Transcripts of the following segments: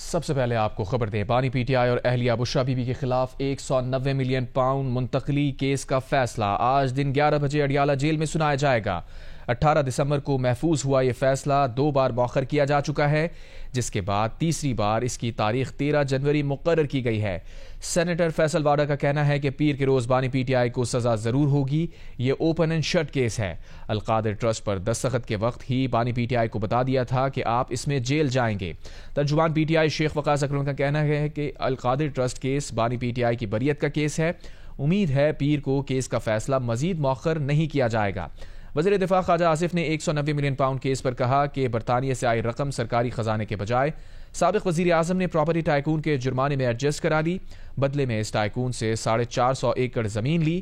سب سے پہلے آپ کو خبر دیں، بانی پی ٹی آئی اور اہلیہ بشرا بی بی کے خلاف 190 ملین پاؤنڈ منتقلی کیس کا فیصلہ آج دن 11 بجے اڈیالہ جیل میں سنایا جائے گا۔ 18 دسمبر کو محفوظ ہوا یہ فیصلہ 2 بار مؤخر کیا جا چکا ہے، جس کے بعد تیسری بار اس کی تاریخ 13 جنوری مقرر کی گئی ہے۔ سینیٹر فیصل واڈا کا کہنا ہے کہ پیر کے روز بانی پی ٹی آئی کو سزا ضرور ہوگی، یہ اوپن اینڈ شٹ کیس ہے۔ القادر ٹرسٹ پر دستخط کے وقت ہی بانی پی ٹی آئی کو بتا دیا تھا کہ آپ اس میں جیل جائیں گے۔ ترجمان پی ٹی آئی شیخ وقاص اکرم کا کہنا ہے کہ القادر ٹرسٹ کیس بانی پی ٹی آئی کی بریت کا کیس ہے، امید ہے پیر کو کیس کا فیصلہ مزید مؤخر نہیں کیا جائے گا۔ وزیر دفاع خواجہ آصف نے 190 ملین پاؤنڈ کیس پر کہا کہ برطانیہ سے آئی رقم سرکاری خزانے کے بجائے سابق وزیر اعظم نے پراپرٹی ٹائکون کے جرمانے میں ایڈجسٹ کرا لی، بدلے میں اس ٹائکون سے 450 ایکڑ زمین لی۔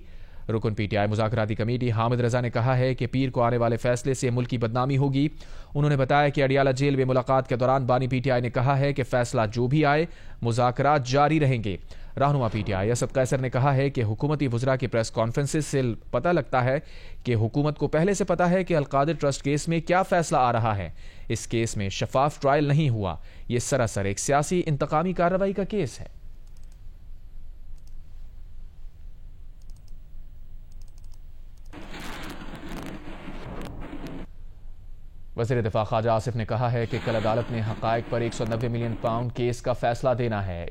رکن پی ٹی آئی مذاکراتی کمیٹی حامد رضا نے کہا ہے کہ پیر کو آنے والے فیصلے سے ملک کی بدنامی ہوگی۔ انہوں نے بتایا کہ اڈیالہ جیل میں ملاقات کے دوران بانی پی ٹی آئی نے کہا ہے کہ فیصلہ جو بھی آئے مذاکرات جاری رہیں گے۔ رہنما پی ٹی آئی اسد قیصر نے کہا ہے کہ حکومتی وزراء کی پریس کانفرنسز سے پتہ لگتا ہے کہ حکومت کو پہلے سے پتہ ہے کہ القادر ٹرسٹ کیس میں کیا فیصلہ آ رہا ہے۔ اس کیس میں شفاف ٹرائل نہیں ہوا، یہ سراسر ایک سیاسی انتقامی کارروائی کا کیس ہے۔ وزیر دفاع خواجہ آصف نے کہا ہے کہ کل عدالت نے حقائق پر 190 ملین پاؤنڈ کیس کا فیصلہ دینا ہے۔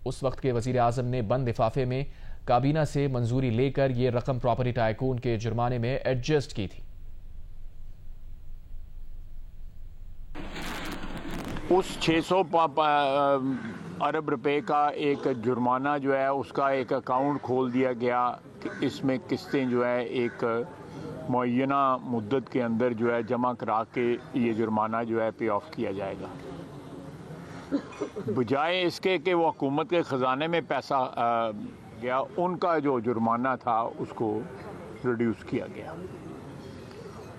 اس وقت کے وزیر اعظم نے بند لفافے میں کابینہ سے منظوری لے کر یہ رقم پراپرٹی ٹائکون کے جرمانے میں ایڈجسٹ کی تھی۔ اس 600 ارب روپے کا ایک جرمانہ جو ہے اس کا ایک اکاؤنٹ کھول دیا گیا کہ اس میں قسطیں جو ہے ایک معینہ مدت کے اندر جو ہے جمع کرا کے یہ جرمانہ جو ہے پے آف کیا جائے گا، بجائے اس کے کہ وہ حکومت کے خزانے میں پیسہ گیا، ان کا جو جرمانہ تھا اس کو ریڈیوس کیا گیا۔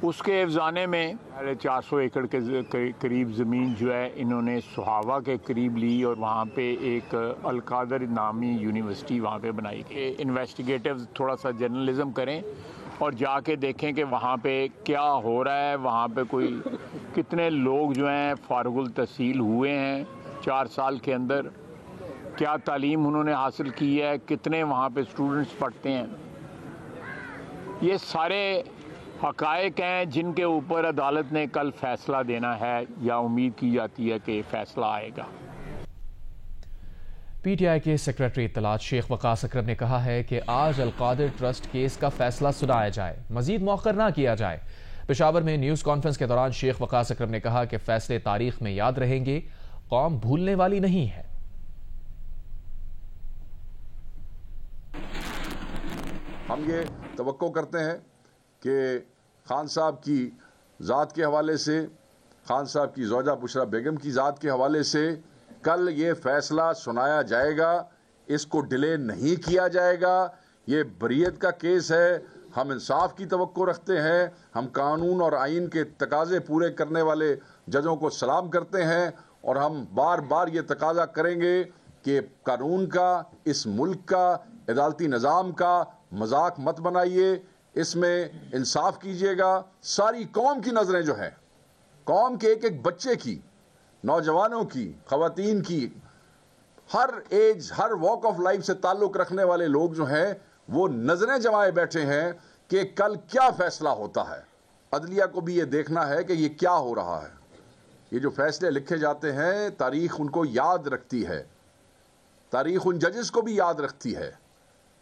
اس کے افزانے میں 400 ایکڑ کے قریب زمین جو ہے انہوں نے سہاوا کے قریب لی اور وہاں پہ ایک القادر نامی یونیورسٹی وہاں پہ بنائی گئی۔ انویسٹیگیٹو تھوڑا سا جرنلزم کریں اور جا کے دیکھیں کہ وہاں پہ کیا ہو رہا ہے، وہاں پہ کوئی کتنے لوگ جو ہیں فارغ التحصیل ہوئے ہیں 4 سال کے اندر، کیا تعلیم انہوں نے حاصل کی ہے، کتنے وہاں پہ اسٹوڈنٹس پڑھتے ہیں۔ یہ سارے حقائق ہیں جن کے اوپر عدالت نے کل فیصلہ دینا ہے یا امید کی جاتی ہے کہ فیصلہ آئے گا۔ پی ٹی آئی کے سیکریٹری اطلاعات شیخ وقاص اکرم نے کہا ہے کہ آج القادر ٹرسٹ کیس کا فیصلہ سنایا جائے، مزید مؤخر نہ کیا جائے۔ پشاور میں نیوز کانفرنس کے دوران شیخ وقاص اکرم نے کہا کہ فیصلے تاریخ میں یاد رہیں گے، قوم بھولنے والی نہیں ہے۔ ہم یہ توقع کرتے ہیں کہ خان صاحب کی ذات کے حوالے سے، خان صاحب کی زوجہ بشرا بیگم کی ذات کے حوالے سے کل یہ فیصلہ سنایا جائے گا، اس کو ڈیلے نہیں کیا جائے گا۔ یہ بریت کا کیس ہے، ہم انصاف کی توقع رکھتے ہیں، ہم قانون اور آئین کے تقاضے پورے کرنے والے ججوں کو سلام کرتے ہیں اور ہم بار بار یہ تقاضا کریں گے کہ قانون کا، اس ملک کا، عدالتی نظام کا مذاق مت بنائیے، اس میں انصاف کیجیے گا۔ ساری قوم کی نظریں جو ہیں، قوم کے ایک ایک بچے کی، نوجوانوں کی، خواتین کی، ہر ایج، ہر واک آف لائف سے تعلق رکھنے والے لوگ جو ہیں وہ نظریں جمائے بیٹھے ہیں کہ کل کیا فیصلہ ہوتا ہے۔ عدلیہ کو بھی یہ دیکھنا ہے کہ یہ کیا ہو رہا ہے۔ یہ جو فیصلے لکھے جاتے ہیں تاریخ ان کو یاد رکھتی ہے، تاریخ ان ججز کو بھی یاد رکھتی ہے،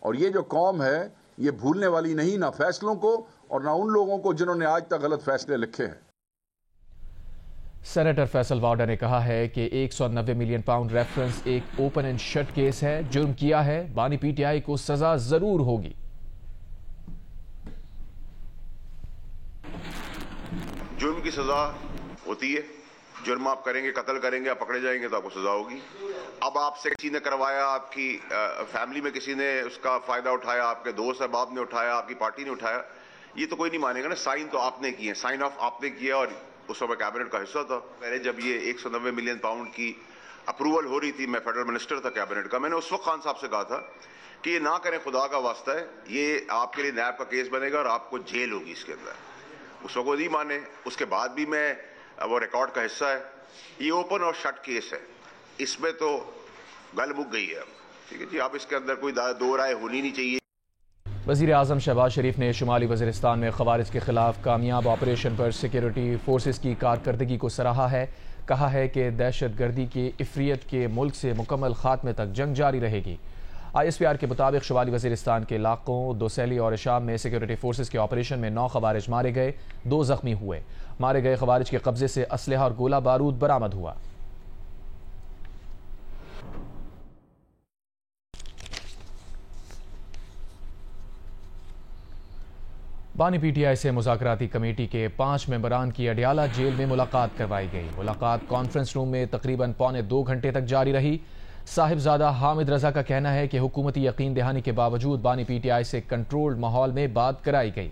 اور یہ جو قوم ہے یہ بھولنے والی نہیں، نہ فیصلوں کو اور نہ ان لوگوں کو جنہوں نے آج تک غلط فیصلے لکھے ہیں۔ سینیٹر فیصل واڈا نے کہا ہے کہ 190 ملین پاؤنڈ ریفرنس ایک اوپن اینڈ شٹ کیس ہے، جرم کیا ہے، بانی پی ٹی آئی کو سزا ضرور ہوگی۔ جرم کی سزا ہوتی ہے، جرم آپ کریں گے، قتل کریں گے، آپ پکڑے جائیں گے تو آپ کو سزا ہوگی۔ اب آپ سے کسی نے کروایا، آپ کی فیملی میں کسی نے اس کا فائدہ اٹھایا، آپ کے دوست احباب نے اٹھایا، آپ کی پارٹی نے اٹھایا، یہ تو کوئی نہیں مانے گا نا۔ سائن تو آپ نے کیے، سائن آف آپ نے کیا، اور اس وقت کیبنٹ کا حصہ تھا۔ پہلے جب یہ 190 ملین پاؤنڈ کی اپروول ہو رہی تھی، میں فیڈرل منسٹر تھا کیبنٹ کا، میں نے اس وقت خان صاحب سے کہا تھا کہ یہ نہ کریں، خدا کا واسطہ ہے، یہ آپ کے لیے نیب کا کیس بنے گا اور آپ کو جیل ہوگی اس کے اندر۔ اس وقت وہ نہیں مانے، اس کے بعد بھی میں وہ ریکارڈ کا حصہ ہے۔ یہ اوپن اور شٹ کیس ہے، اس میں تو گل مک گئی ہے. ٹھیک ہے جی, اب اس کے اندر کوئی دو رائے ہونی نہیں چاہیے. وزیر اعظم شہباز شریف نے شمالی وزیرستان میں خوارج کے خلاف کامیاب آپریشن پر سیکیورٹی فورسز کی کارکردگی کو سراہا ہے. کہا ہے کہ دہشت گردی کی عفریت کے ملک سے مکمل خاتمے تک جنگ جاری رہے گی. ISPR کے مطابق شمالی وزیرستان کے علاقوں دوسیلی اور اشام میں سیکیورٹی فورسز کے آپریشن میں 9 خوارج مارے گئے, 2 زخمی ہوئے. مارے گئے خوارج کے قبضے سے اسلحہ اور گولہ بارود برآمد ہوا. بانی PTI سے مذاکراتی کمیٹی کے 5 ممبران کی اڈیالہ جیل میں ملاقات کروائی گئی. ملاقات کانفرنس روم میں تقریباً 1.25 گھنٹے تک جاری رہی. صاحبزادہ حامد رضا کا کہنا ہے کہ حکومتی یقین دہانی کے باوجود بانی PTI سے کنٹرولڈ ماحول میں بات کرائی گئی.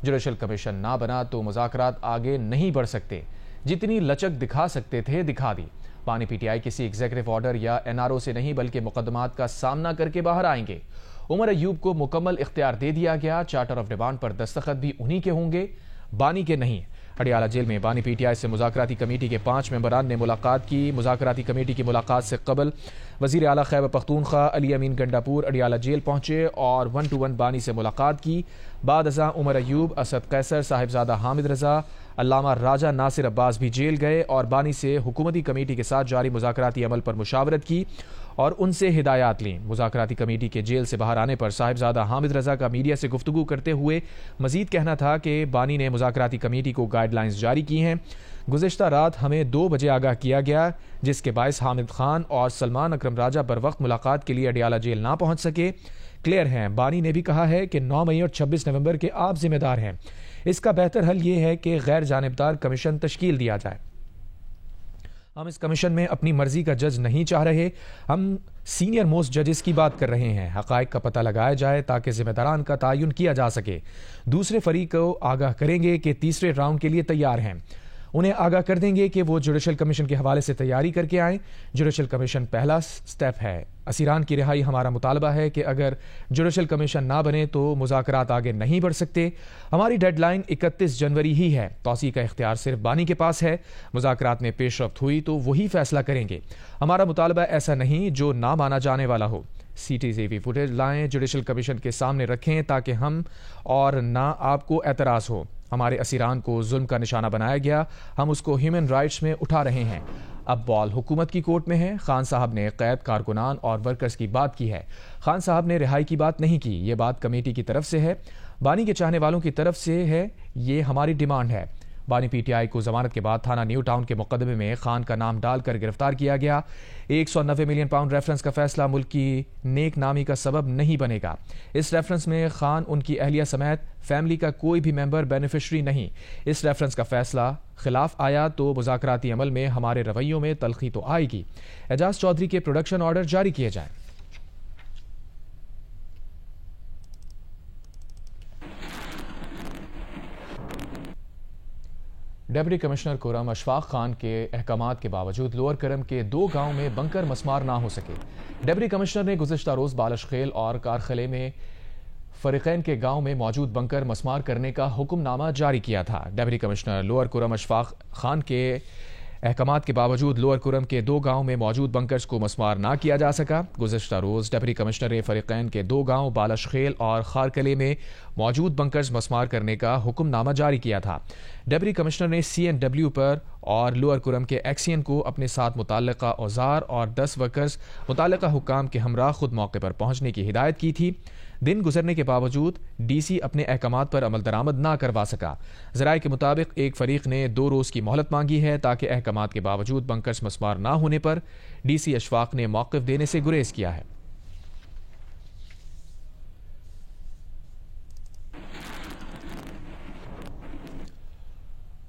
جوڈیشل کمیشن نہ بنا تو مذاکرات آگے نہیں بڑھ سکتے. جتنی لچک دکھا سکتے تھے دکھا دی. بانی PTI کسی ایگزیکٹو آرڈر یا NRO سے نہیں بلکہ مقدمات کا سامنا کر کے باہر آئیں گے. عمر ایوب کو مکمل اختیار دے دیا گیا. چارٹر آف ڈیمانڈ پر دستخط بھی انہی کے ہوں گے, بانی کے نہیں. اڈیالہ جیل میں بانی PTI سے مذاکراتی کمیٹی کے 5 ممبران نے ملاقات کی. مذاکراتی کمیٹی کی ملاقات سے قبل وزیر اعلیٰ خیبر پختونخوا علی امین گنڈاپور اڈیالہ جیل پہنچے اور 1 to 1 بانی سے ملاقات کی. بعد ازاں عمر ایوب, اسد قیصر, صاحبزادہ حامد رضا, علامہ راجہ ناصر عباس بھی جیل گئے اور بانی سے حکومتی کمیٹی کے ساتھ جاری مذاکراتی عمل پر مشاورت کی اور ان سے ہدایات لیں. مذاکراتی کمیٹی کے جیل سے باہر آنے پر صاحبزادہ حامد رضا کا میڈیا سے گفتگو کرتے ہوئے مزید کہنا تھا کہ بانی نے مذاکراتی کمیٹی کو گائیڈ لائنز جاری کی ہیں. گزشتہ رات ہمیں 2 بجے آگاہ کیا گیا جس کے باعث حامد خان اور سلمان اکرم راجہ بروقت ملاقات کے لیے اڈیالہ جیل نہ پہنچ سکے. کلیئر ہیں. بانی نے بھی کہا ہے کہ 9 مئی اور 26 نومبر کے آپ ذمہ دار ہیں. اس کا بہتر حل یہ ہے کہ غیر جانبدار کمیشن تشکیل دیا جائے. ہم اس کمیشن میں اپنی مرضی کا جج نہیں چاہ رہے, ہم سینئر موسٹ ججز کی بات کر رہے ہیں. حقائق کا پتہ لگایا جائے تاکہ ذمہ داران کا تعین کیا جا سکے. دوسرے فریق کو آگاہ کریں گے کہ تیسرے راؤنڈ کے لیے تیار ہیں. انہیں آگاہ کر دیں گے کہ وہ جوڈیشل کمیشن کے حوالے سے تیاری کر کے آئیں. جوڈیشل کمیشن پہلا سٹیپ ہے. اسیران کی رہائی ہمارا مطالبہ ہے کہ اگر جوڈیشل کمیشن نہ بنے تو مذاکرات آگے نہیں بڑھ سکتے. ہماری ڈیڈ لائن 31 جنوری ہی ہے. توسیع کا اختیار صرف بانی کے پاس ہے. مذاکرات میں پیش رفت ہوئی تو وہی فیصلہ کریں گے. ہمارا مطالبہ ایسا نہیں جو نہ مانا جانے والا ہو. CCTV فوٹیج لائیں, جوڈیشل کمیشن کے سامنے رکھیں تاکہ ہم اور نہ آپ کو اعتراض ہو. ہمارے اسیران کو ظلم کا نشانہ بنایا گیا, ہم اس کو ہیومن رائٹس میں اٹھا رہے ہیں. اب بال حکومت کی کورٹ میں ہے. خان صاحب نے قید کارکنان اور ورکرز کی بات کی ہے. خان صاحب نے رہائی کی بات نہیں کی. یہ بات کمیٹی کی طرف سے ہے, بانی کے چاہنے والوں کی طرف سے ہے. یہ ہماری ڈیمانڈ ہے. بانی PTI کو ضمانت کے بعد تھانہ نیو ٹاؤن کے مقدمے میں خان کا نام ڈال کر گرفتار کیا گیا. 190 ملین پاؤنڈ ریفرنس کا فیصلہ ملک کی نیک نامی کا سبب نہیں بنے گا. اس ریفرنس میں خان, ان کی اہلیہ سمیت فیملی کا کوئی بھی ممبر بینیفیشری نہیں. اس ریفرنس کا فیصلہ خلاف آیا تو مذاکراتی عمل میں ہمارے رویوں میں تلخی تو آئے گی. اعجاز چودھری کے پروڈکشن آرڈر جاری کیے جائیں. ڈپٹی کمشنر کرم اشفاق خان کے احکامات کے باوجود لوور کرم کے 2 گاؤں میں بنکر مسمار نہ ہو سکے. ڈپٹی کمشنر نے گزشتہ روز بالش خیل اور کارخلے میں فریقین کے گاؤں میں موجود بنکر مسمار کرنے کا حکم نامہ جاری کیا تھا. ڈپٹی کمشنر لوور کرم اشفاق خان کے احکامات کے باوجود لوور کرم کے 2 گاؤں میں موجود بنکرز کو مسمار نہ کیا جا سکا. گزشتہ روز ڈپٹی کمشنر نے فریقین کے 2 گاؤں بالش خیل اور خارکلے میں موجود بنکرز مسمار کرنے کا حکم نامہ جاری کیا تھا. ڈپٹی کمشنر نے CNW پر اور لوور کرم کے ایکسین کو اپنے ساتھ متعلقہ اوزار اور 10 ورکرز متعلقہ حکام کے ہمراہ خود موقع پر پہنچنے کی ہدایت کی تھی. دن گزرنے کے باوجود DC اپنے احکامات پر عمل درآمد نہ کروا سکا. ذرائع کے مطابق ایک فریق نے 2 روز کی مہلت مانگی ہے تاکہ احکامات کے باوجود بنکرز مسمار نہ ہونے پر DC اشفاق نے موقف دینے سے گریز کیا ہے.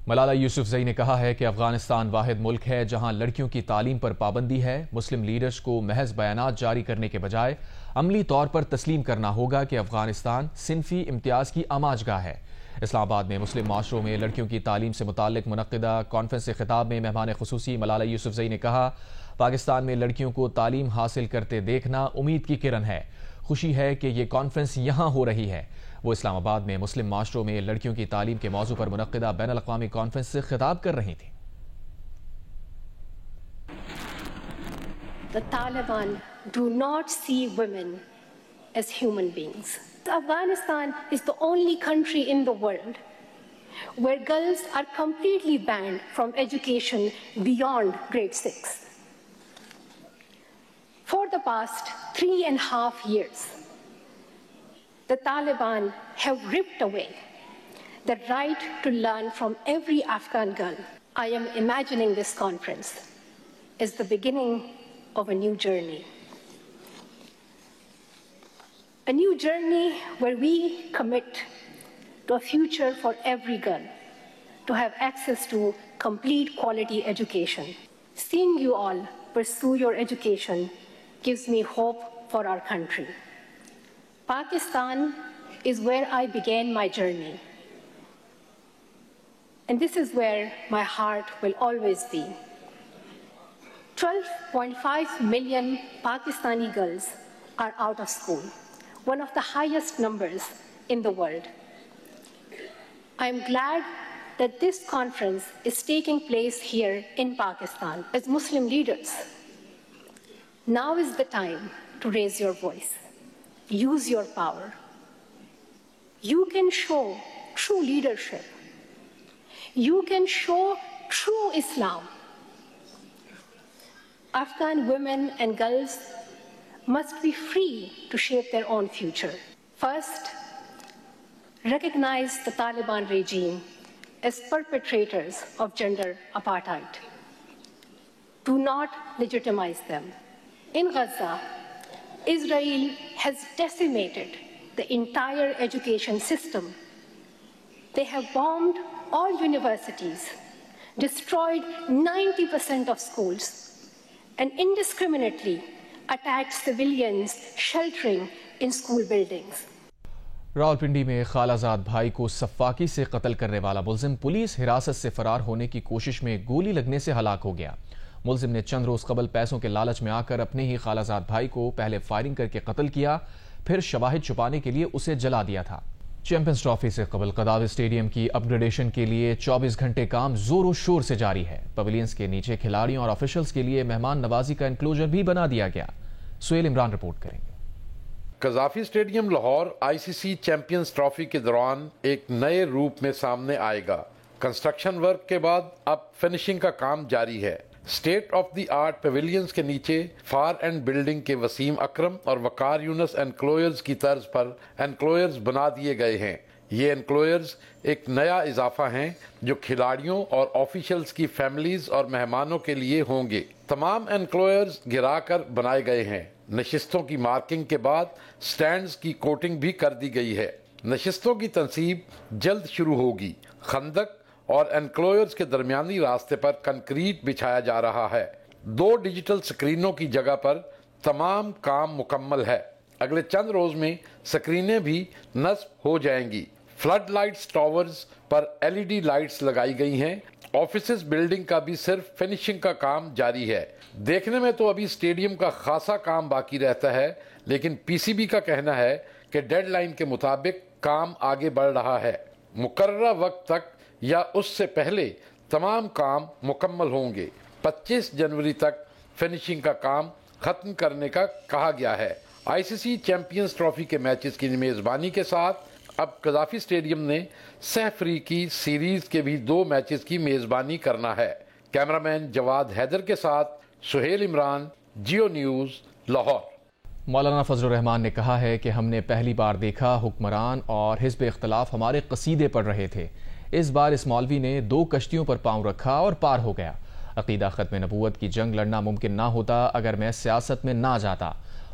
ملالہ یوسفزئی نے کہا ہے کہ افغانستان واحد ملک ہے جہاں لڑکیوں کی تعلیم پر پابندی ہے. مسلم لیڈرز کو محض بیانات جاری کرنے کے بجائے عملی طور پر تسلیم کرنا ہوگا کہ افغانستان صنفی امتیاز کی آماج گاہ ہے. اسلام آباد میں مسلم معاشروں میں لڑکیوں کی تعلیم سے متعلق منعقدہ کانفرنس سے خطاب میں مہمان خصوصی ملالہ یوسفزئی نے کہا, پاکستان میں لڑکیوں کو تعلیم حاصل کرتے دیکھنا امید کی کرن ہے. خوشی ہے کہ یہ کانفرنس یہاں ہو رہی ہے. وہ اسلام آباد میں مسلم معاشروں میں لڑکیوں کی تعلیم کے موضوع پر منعقدہ بین الاقوامی کانفرنس سے خطاب کر رہی تھیں. the Taliban do not see women as human beings. Afghanistan is the only country in the world where girls are completely banned from education beyond grade 6. For the past 3.5 years, the Taliban have ripped away the right to learn from every Afghan girl. I am imagining this conference as the beginning of a new journey. A new journey where we commit to a future for every girl to have access to complete quality education. Seeing you all pursue your education gives me hope for our country. Pakistan is where I began my journey. And this is where my heart will always be. 12.5 million Pakistani girls are out of school, one of the highest numbers in the world. I am glad that this conference is taking place here in Pakistan. As Muslim leaders, now is the time to raise your voice. Use your power. You can show true leadership. You can show true Islam. Afghan women and girls must be free to shape their own future. First, recognize the Taliban regime as perpetrators of gender apartheid. Do not legitimize them. In Gaza, Israel has decimated the entire education system. They have bombed all universities, destroyed 90% of schools, and indiscriminately attacked civilians sheltering in school buildings. Rawalpindi میں خالازاد بھائی کو سفاکی سے قتل کرنے والا ملزم police حراست سے فرار ہونے کی کوشش میں گولی لگنے سے ہلاک ہو گیا۔ ملزم نے چند روز قبل پیسوں کے لالچ میں آ کر اپنے ہی خالازاد بھائی کو پہلے فائرنگ کر کے قتل کیا، پھر شواہد چھپانے کے لیے اسے جلا دیا تھا۔ چیمپئنز ٹرافی سے قبل قذافی اسٹیڈیم کی اپ گریڈیشن کے لیے 24 گھنٹے کام زور و شور سے جاری ہے۔ پویلینز کے نیچے کھلاڑیوں اور آفیشلز کے لیے مہمان نوازی کا انکلوژر بھی بنا دیا گیا۔ سہیل عمران رپورٹ کریں گے۔ قذافی اسٹیڈیم لاہور آئی سی سی چیمپئنز ٹرافی کے دوران ایک نئے روپ میں سامنے آئے گا۔ کنسٹرکشن ورک کے بعد اب فنشنگ کا کام جاری ہے۔ اسٹیٹ آف دی آرٹ پیویلینز کے نیچے فار اینڈ بلڈنگ کے وسیم اکرم اور وقار یونس انکلوئرز کی طرز پر انکلوئرز بنا دیے گئے ہیں۔ یہ انکلوئرز ایک نیا اضافہ ہیں جو کھلاڑیوں اور آفیشلز کی فیملیز اور مہمانوں کے لیے ہوں گے۔ تمام انکلوئرز گرا کر بنائے گئے ہیں۔ نشستوں کی مارکنگ کے بعد سٹینڈز کی کوٹنگ بھی کر دی گئی ہے۔ نشستوں کی تنصیب جلد شروع ہوگی۔ خندق اور انکلوئرز کے درمیانی راستے پر کنکریٹ بچھایا جا رہا ہے۔ 2 ڈیجیٹل سکرینوں کی جگہ پر تمام کام مکمل ہے۔ اگلے چند روز میں سکرینیں بھی نصب ہو جائیں گی۔ فلڈ لائٹس ٹاورز پر LED لائٹس لگائی گئی ہیں۔ آفیسز بلڈنگ کا بھی صرف فنشنگ کا کام جاری ہے۔ دیکھنے میں تو ابھی اسٹیڈیم کا خاصا کام باقی رہتا ہے، لیکن PCB کا کہنا ہے کہ ڈیڈ لائن کے مطابق کام آگے بڑھ رہا ہے۔ مقررہ وقت تک یا اس سے پہلے تمام کام مکمل ہوں گے۔ 25 جنوری تک فنشنگ کا کام ختم کرنے کا کہا گیا ہے۔ ICC چیمپئنز ٹرافی کے میچز کی میزبانی کے ساتھ اب قذافی اسٹیڈیم نے سہ افریقی سیریز کے بھی 2 میچز کی میزبانی کرنا ہے۔ کیمرامین جواد حیدر کے ساتھ سہیل عمران، جیو نیوز، لاہور۔ مولانا فضل الرحمان نے کہا ہے کہ ہم نے پہلی بار دیکھا حکمران اور حزب اختلاف ہمارے قصیدے پڑھ رہے تھے۔ اس بار اس مولوی نے 2 کشتیوں پر پاؤں رکھا اور پار ہو گیا۔ عقیدہ ختم نبوت کی جنگ لڑنا ممکن نہ ہوتا اگر میں سیاست میں نہ جاتا۔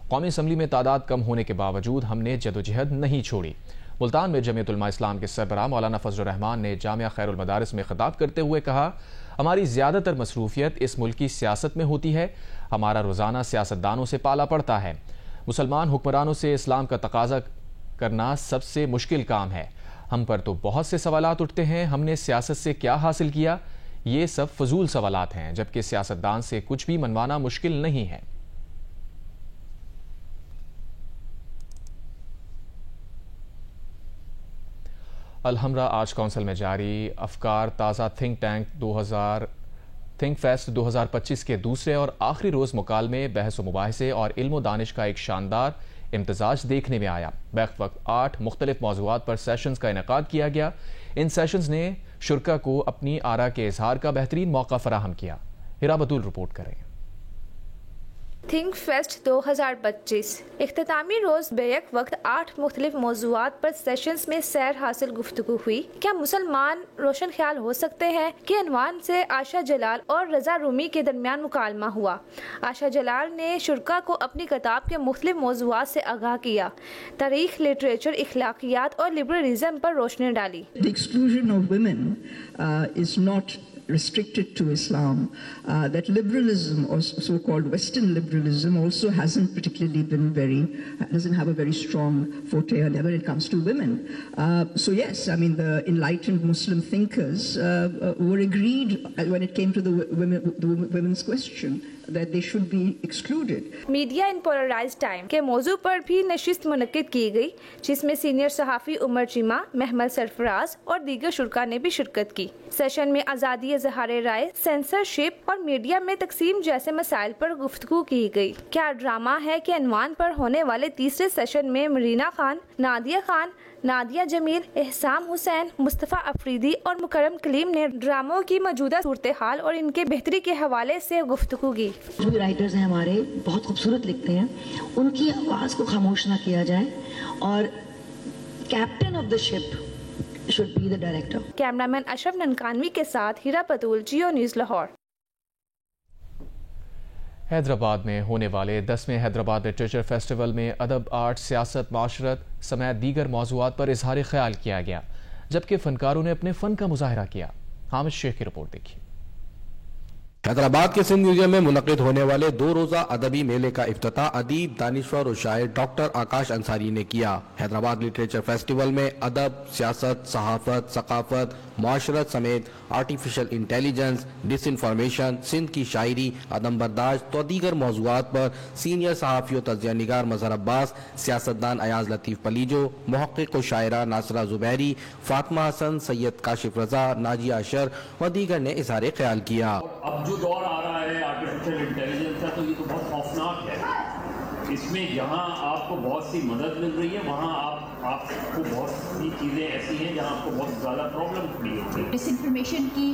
قومی اسمبلی میں تعداد کم ہونے کے باوجود ہم نے جدوجہد نہیں چھوڑی۔ ملتان میں جمعیت علماء اسلام کے سربراہ مولانا فضل الرحمان نے جامعہ خیر المدارس میں خطاب کرتے ہوئے کہا، ہماری زیادہ تر مصروفیت اس ملک کی سیاست میں ہوتی ہے۔ ہمارا روزانہ سیاستدانوں سے پالا پڑتا ہے۔ مسلمان حکمرانوں سے اسلام کا تقاضا کرنا سب سے مشکل کام ہے۔ ہم پر تو بہت سے سوالات اٹھتے ہیں، ہم نے سیاست سے کیا حاصل کیا؟ یہ سب فضول سوالات ہیں، جبکہ سیاستدان سے کچھ بھی منوانا مشکل نہیں ہے۔ الحمرہ آرٹس کونسل میں جاری افکار تازہ تھنک ٹینک تھنک فیسٹ 2025 کے دوسرے اور آخری روز مکالمے، بحث و مباحثے اور علم و دانش کا ایک شاندار امتزاج دیکھنے میں آیا۔ بیک وقت 8 مختلف موضوعات پر سیشنز کا انعقاد کیا گیا۔ ان سیشنز نے شرکا کو اپنی آراء کے اظہار کا بہترین موقع فراہم کیا۔ ہیرا بطول رپورٹ کریں۔ تھنک فیسٹ 2025 اختتامی روز بیک وقت 8 مختلف موضوعات پر سیشنز میں سیر حاصل گفتگو ہوئی۔ کیا مسلمان روشن خیال ہو سکتے ہیں کہ عنوان سے عائشہ جلال اور رضا رومی کے درمیان مکالمہ ہوا۔ عائشہ جلال نے شرکا کو اپنی کتاب کے مختلف موضوعات سے آگاہ کیا، تاریخ، لٹریچر، اخلاقیات اور لبرلزم پر روشنی ڈالی۔ The exclusion of women is not restricted to Islam. That liberalism, or so-called Western liberalism, also doesn't have a very strong forte when it comes to women. So yes, I mean, the enlightened Muslim thinkers were agreed when it came to the women's question that they should be excluded. Media in polarised time کے موضوع پر بھی نشست منعقد کی گئی، جس میں senior صحافی عمر چیمہ، محمد سرفراز اور دیگر شرکاء نے بھی شرکت کی۔ سیشن میں آزادی اظہار رائے، سینسرشپ اور میڈیا میں تقسیم جیسے مسائل پر گفتگو کی گئی۔ کیا ڈرامہ ہے کہ عنوان پر ہونے والے تیسرے سیشن میں مرینا خان، نادیہ خان، نادیہ جمیل، احسام حسین، مصطفیٰ افریدی اور مکرم کلیم نے ڈراموں کی موجودہ صورتحال اور ان کے بہتری کے حوالے سے گفتگو کی۔ جو بھی رائٹرز ہیں ہمارے بہت خوبصورت لکھتے ہیں، ان کی آواز کو خاموش نہ کیا جائے، اور captain of the ship should be the director. Cameraman Ashraf Nankanvi کے ساتھ ہیرا پتول، جیو نیوز لاہور۔ حیدرآباد میں ہونے والے 10ویں حیدرآباد لٹریچر فیسٹیول میں ادب، آرٹ، سیاست، معاشرت سمیت دیگر موضوعات پر اظہار خیال کیا گیا، جبکہ فنکاروں نے اپنے فن کا مظاہرہ کیا۔ حامد شیخ کی رپورٹ دیکھیے۔ حیدرآباد کے سندھ میوزیم میں منعقد ہونے والے 2 روزہ ادبی میلے کا افتتاح ادیب، دانشور اور شاعر ڈاکٹر آکاش انصاری نے کیا۔ حیدرآباد لٹریچر فیسٹیول میں ادب، سیاست، صحافت، ثقافت، معاشرت سمیت آرٹیفیشل انٹیلیجنس، ڈس انفارمیشن، سندھ کی شاعری، عدم برداشت تو دیگر موضوعات پر سینئر صحافی و تجزیہ نگار مظہر عباس، سیاستدان ایاز لطیف پلیجو، محقق و شاعرہ ناصرہ زبیری، فاطمہ حسن، سید کاشف رضا، ناجیہ اشر و دیگر نے اظہار خیال کیا۔ اب جو دور آ رہا ہے آرٹیفیشل انٹیلیجنس کا، تو یہ تو بہت خوفناک ہے۔ اس میں جہاں آپ کو بہت سی مدد مل رہی ہے، وہاں آپ کو بہت سی چیزیں ایسی ہیں جہاں آپ کو بہت زیادہ پرابلم کھڑی ہوتی ہے۔ ڈس انفارمیشن کی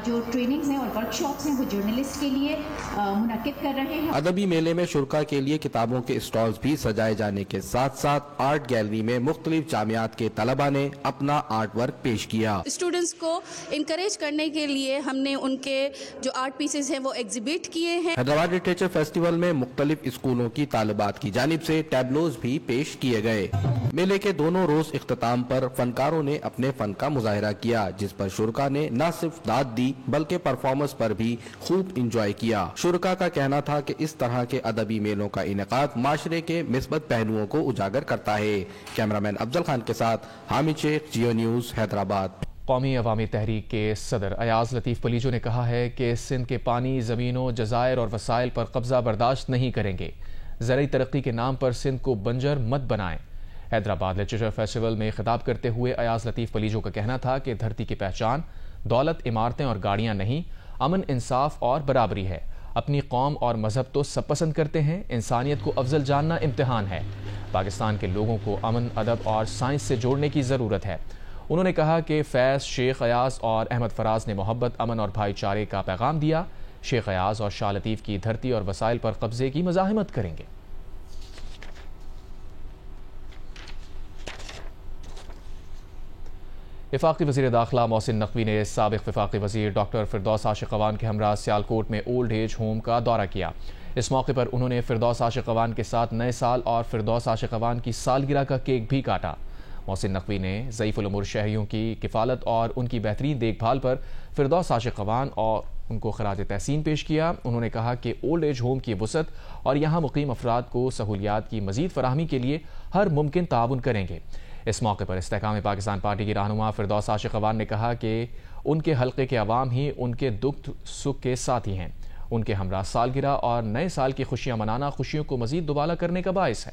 جو ٹریننگز ہیں اور ورکشاپس ہیں وہ جرنلسٹ کے لیے منعقد کر رہے ہیں۔ ادبی میلے میں شرکاء کے لیے کتابوں کے اسٹالز بھی سجائے جانے کے ساتھ ساتھ آرٹ گیلری میں مختلف جامعات کے طلباء نے اپنا آرٹ ورک پیش کیا۔ اسٹوڈنٹس کو انکریج کرنے کے لیے ہم نے ان کے جو آرٹ پیسز ہیں وہ ایگزیبٹ کیے ہیں۔ حیدرآباد لٹریچر فیسٹیول میں مختلف اسکولوں کی طالبات کی جانب سے ٹیبلوز بھی پیش کیے گئے۔ میلے کے دونوں روز اختتام پر فنکاروں نے اپنے فن کا مظاہرہ کیا، جس پر شرکاء نے نہ صرف داد دی بلکہ پرفارمنس پر بھی خوب انجوائے کیا۔ شرکاء کا کہنا تھا کہ اس طرح کے ادبی میلوں کا انعقاد معاشرے کے مثبت پہلوؤں کو اجاگر کرتا ہے۔ کیمرامین افضل خان کے ساتھ حامد شیخ، جیو نیوز، حیدرآباد۔ قومی عوامی تحریک کے صدر ایاز لطیف پلیجو نے کہا ہے کہ سندھ کے پانی، زمینوں، جزائر اور وسائل پر قبضہ برداشت نہیں کریں گے۔ زرعی ترقی کے نام پر سندھ کو بنجر مت بنائیں۔ حیدرآباد لٹریچر فیسٹیول میں خطاب کرتے ہوئے ایاز لطیف پلیجو کا کہنا تھا کہ دھرتی کی پہچان دولت، عمارتیں اور گاڑیاں نہیں، امن، انصاف اور برابری ہے۔ اپنی قوم اور مذہب تو سب پسند کرتے ہیں، انسانیت کو افضل جاننا امتحان ہے۔ پاکستان کے لوگوں کو امن، ادب اور سائنس سے جوڑنے کی ضرورت ہے۔ انہوں نے کہا کہ فیض، شیخ ایاز اور احمد فراز نے محبت، امن اور بھائی چارے کا پیغام دیا۔ شیخ ایاز اور شاہ لطیف کی دھرتی اور وسائل پر قبضے کی مزاحمت کریں گے۔ وفاقی وزیر داخلہ محسن نقوی نے سابق وفاقی وزیر ڈاکٹر فردوس عاشقوان کے ہمراہ سیالکوٹ میں اولڈ ایج ہوم کا دورہ کیا۔ اس موقع پر انہوں نے فردوس عاشقوان کے ساتھ نئے سال اور فردوس عاشقوان کی سالگرہ کا کیک بھی کاٹا۔ محسن نقوی نے ضعیف الامور شہریوں کی کفالت اور ان کی بہترین دیکھ بھال پر فردوس عاشقوان اور ان کو خراج تحسین پیش کیا۔ انہوں نے کہا کہ اولڈ ایج ہوم کی وسعت اور یہاں مقیم افراد کو سہولیات کی مزید فراہمی کے لیے ہر ممکن تعاون کریں گے۔ اس موقع پر استحکام پاکستان پارٹی کی رہنما فردوس عاشقوان نے کہا کہ ان کے حلقے کے عوام ہی ان کے دکھ سکھ کے ساتھی ہیں۔ ان کے ہمراہ سالگرہ اور نئے سال کی خوشیاں منانا خوشیوں کو مزید دوبالا کرنے کا باعث ہے۔